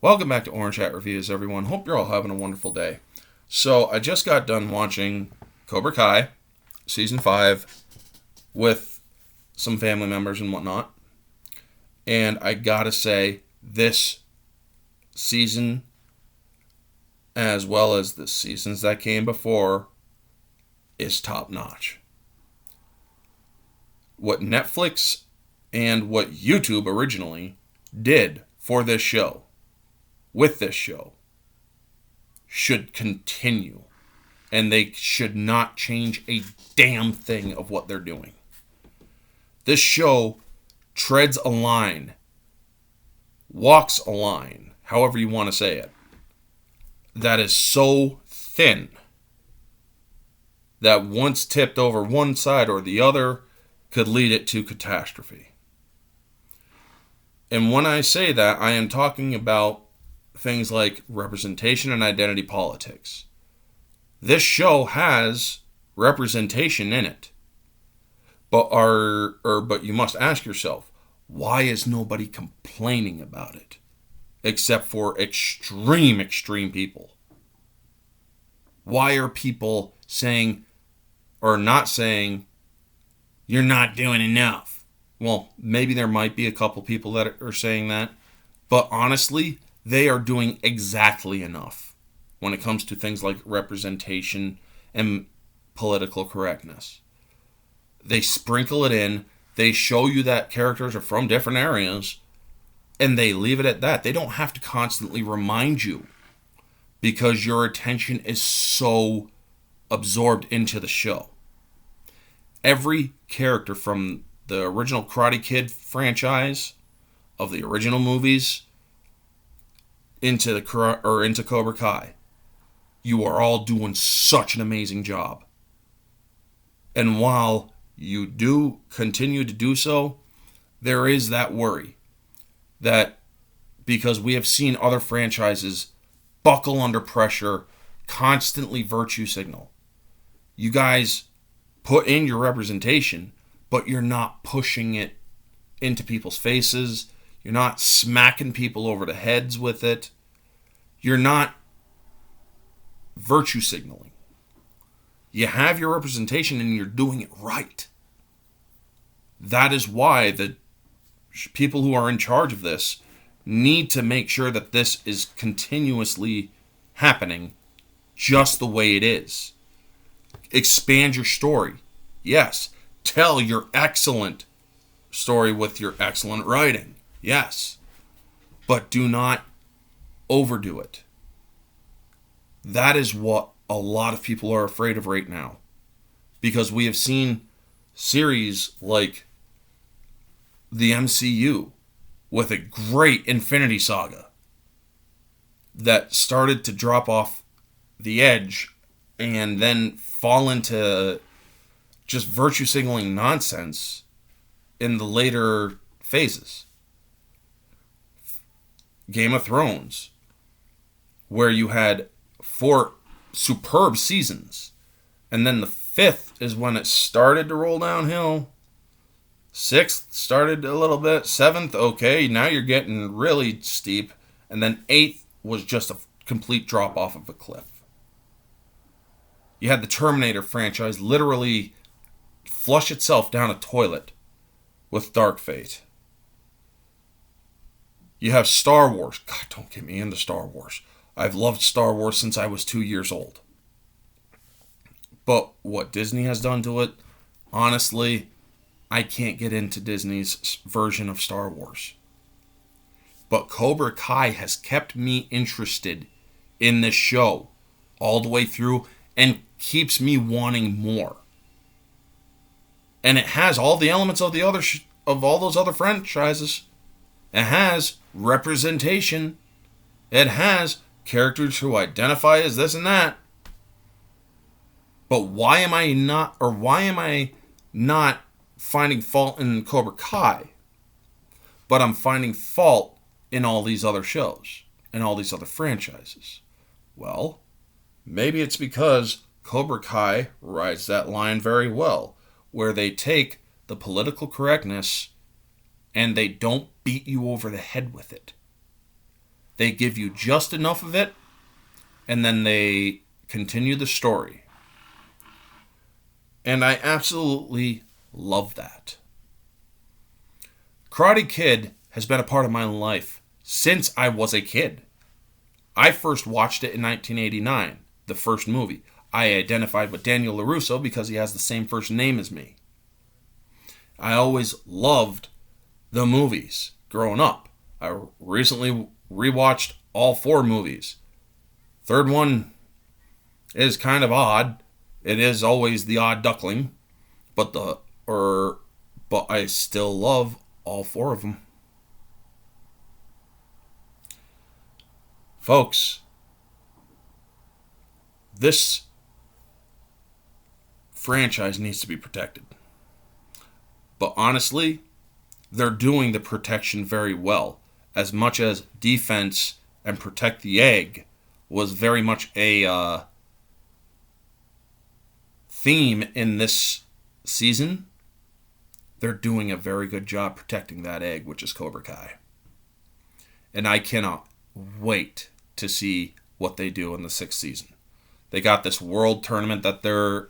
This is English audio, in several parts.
Welcome back to Orange Hat Reviews, everyone. Hope you're all having a wonderful day. So, I just got done watching Cobra Kai, Season 5, with some family members and whatnot. And I gotta say, this season, as well as the seasons that came before, is top notch. What Netflix and what YouTube originally did for this show, with this show, should continue. And they should not change a damn thing of what they're doing. This show treads a line, walks a line, however you want to say it, that is so thin that once tipped over one side or the other could lead it to catastrophe. And when I say that, I am talking about things like representation and identity politics. This show has representation in it. But you must ask yourself, why is nobody complaining about it? Except for extreme people. Why are people saying or not saying, you're not doing enough? Well, maybe there might be a couple people that are saying that. But honestly, they are doing exactly enough when it comes to things like representation and political correctness. They sprinkle it in, they show you that characters are from different areas, and they leave it at that. They don't have to constantly remind you because your attention is so absorbed into the show. Every character from the original Karate Kid franchise, of the original movies, into Cobra Kai, you are all doing such an amazing job. And while you do continue to do so, there is that worry that because we have seen other franchises buckle under pressure, constantly virtue signal. You guys put in your representation, but you're not pushing it into people's faces. You're not smacking people over the heads with it. You're not virtue signaling. You have your representation and you're doing it right. That is why the people who are in charge of this need to make sure that this is continuously happening just the way it is. Expand your story. Yes. Tell your excellent story with your excellent writing. Yes. But do not overdo it. That is what a lot of people are afraid of right now. Because we have seen series like the MCU with a great Infinity Saga that started to drop off the edge and then fall into just virtue signaling nonsense in the later phases. Game of Thrones, where you had 4 superb seasons, and then the 5th is when it started to roll downhill. 6th started a little bit. 7th, okay, now you're getting really steep. And then 8th was just a complete drop off of a cliff. You had the Terminator franchise literally flush itself down a toilet with Dark Fate. You have Star Wars. God, don't get me into Star Wars. I've loved Star Wars since I was 2 years old. But what Disney has done to it, honestly, I can't get into Disney's version of Star Wars. But Cobra Kai has kept me interested in this show all the way through and keeps me wanting more. And it has all the elements of the other of all those other franchises. It has representation. It has characters who identify as this and that. But why am I not finding fault in Cobra Kai? But I'm finding fault in all these other shows and all these other franchises. Well, maybe it's because Cobra Kai rides that line very well, where they take the political correctness and they don't beat you over the head with it. They give you just enough of it, and then they continue the story. And I absolutely love that. Karate Kid has been a part of my life since I was a kid. I first watched it in 1989, the first movie. I identified with Daniel LaRusso because he has the same first name as me. I always loved the movies growing up. I recently rewatched all 4 movies. Third one is kind of odd. It is always the odd duckling, but I still love all 4 of them. Folks, this franchise needs to be protected. But honestly, they're doing the protection very well. As much as defense and protect the egg was very much a theme in this season, they're doing a very good job protecting that egg, which is Cobra Kai. And I cannot wait to see what they do in the 6th season. They got this world tournament that they're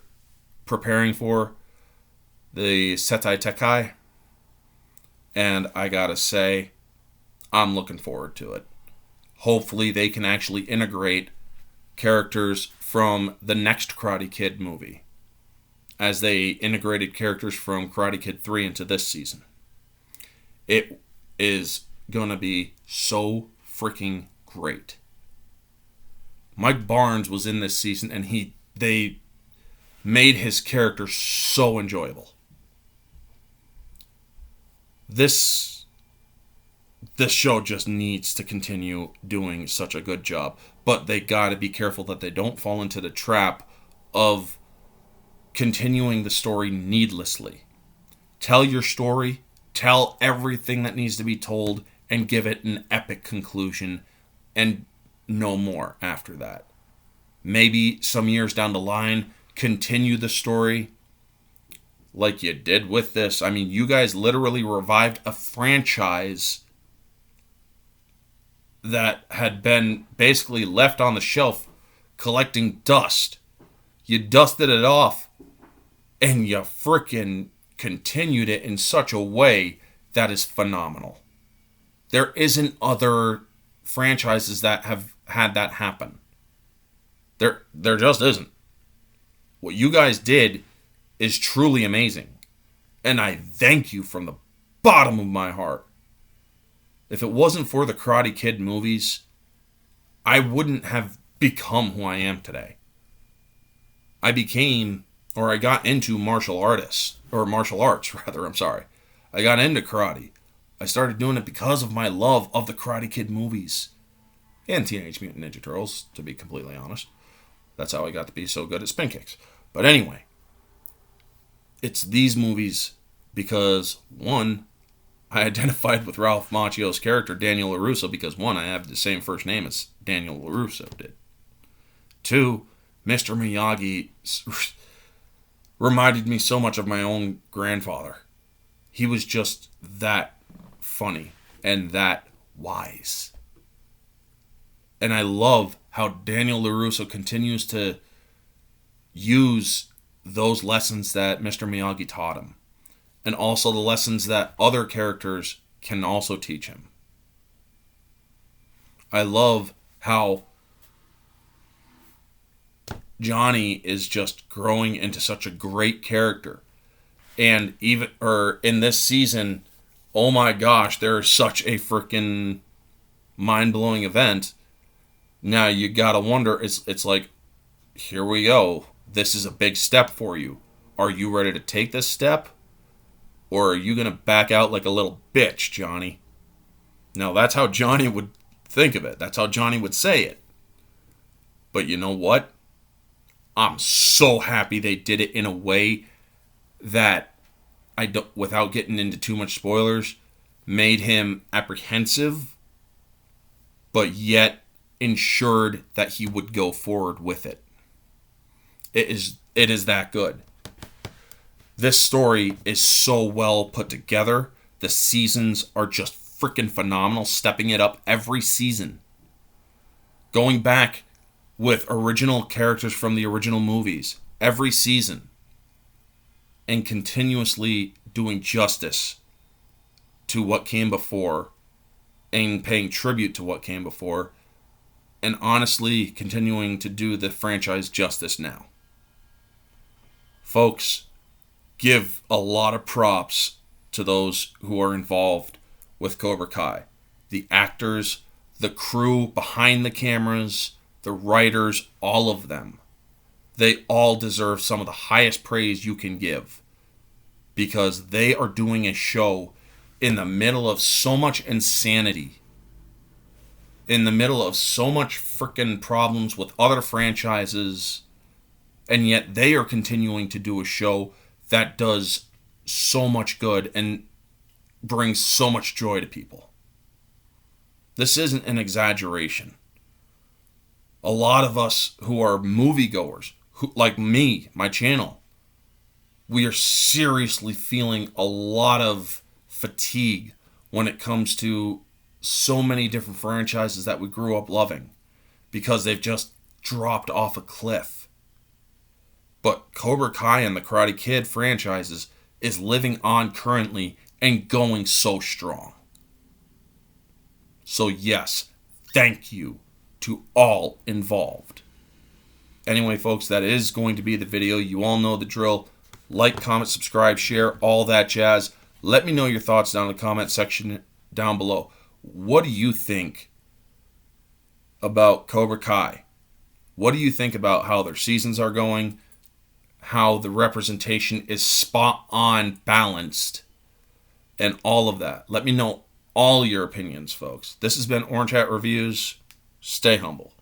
preparing for, the Setai Tekai, and I gotta say, I'm looking forward to it. Hopefully they can actually integrate characters from the next Karate Kid movie, as they integrated characters from Karate Kid 3 into this season. It is gonna be so freaking great. Mike Barnes was in this season, and they made his character so enjoyable. This show just needs to continue doing such a good job, but they got to be careful that they don't fall into the trap of continuing the story needlessly. Tell your story, tell everything that needs to be told, and give it an epic conclusion, and no more after that. Maybe some years down the line, continue the story like you did with this. I mean, you guys literally revived a franchise that had been basically left on the shelf collecting dust. You dusted it off, and you frickin' continued it in such a way that is phenomenal. There isn't other franchises that have had that happen. There just isn't. What you guys did is truly amazing. And I thank you from the bottom of my heart. If it wasn't for the Karate Kid movies, I wouldn't have become who I am today. I got into martial arts, I'm sorry. I got into karate. I started doing it because of my love of the Karate Kid movies. And Teenage Mutant Ninja Turtles, to be completely honest. That's how I got to be so good at spin kicks. But anyway, it's these movies because, one, I identified with Ralph Macchio's character, Daniel LaRusso, because, one, I have the same first name as Daniel LaRusso did. Two, Mr. Miyagi reminded me so much of my own grandfather. He was just that funny and that wise. And I love how Daniel LaRusso continues to use those lessons that Mr. Miyagi taught him. And also the lessons that other characters can also teach him. I love how Johnny is just growing into such a great character. And in this season, oh my gosh, there is such a freaking mind-blowing event. Now you gotta wonder, it's like, here we go. This is a big step for you. Are you ready to take this step? Or are you gonna back out like a little bitch, Johnny? Now that's how Johnny would think of it. That's how Johnny would say it. But you know what? I'm so happy they did it in a way that without getting into too much spoilers, made him apprehensive, but yet ensured that he would go forward with it. It is that good. This story is so well put together. The seasons are just freaking phenomenal, stepping it up every season. Going back with original characters from the original movies every season and continuously doing justice to what came before and paying tribute to what came before, and honestly continuing to do the franchise justice now. Folks, give a lot of props to those who are involved with Cobra Kai. The actors, the crew behind the cameras, the writers, all of them. They all deserve some of the highest praise you can give, because they are doing a show in the middle of so much insanity, in the middle of so much freaking problems with other franchises, and yet they are continuing to do a show that does so much good and brings so much joy to people. This isn't an exaggeration. A lot of us who are moviegoers, who, like me, my channel, we are seriously feeling a lot of fatigue when it comes to so many different franchises that we grew up loving, because they've just dropped off a cliff. But Cobra Kai and the Karate Kid franchises is living on currently and going so strong. So yes, thank you to all involved. Anyway, folks, that is going to be the video. You all know the drill. Like, comment, subscribe, share, all that jazz. Let me know your thoughts down in the comment section down below. What do you think about Cobra Kai? What do you think about how their seasons are going? How the representation is spot on balanced? And all of that. Let me know all your opinions, folks. This has been Orange Hat Reviews. Stay humble.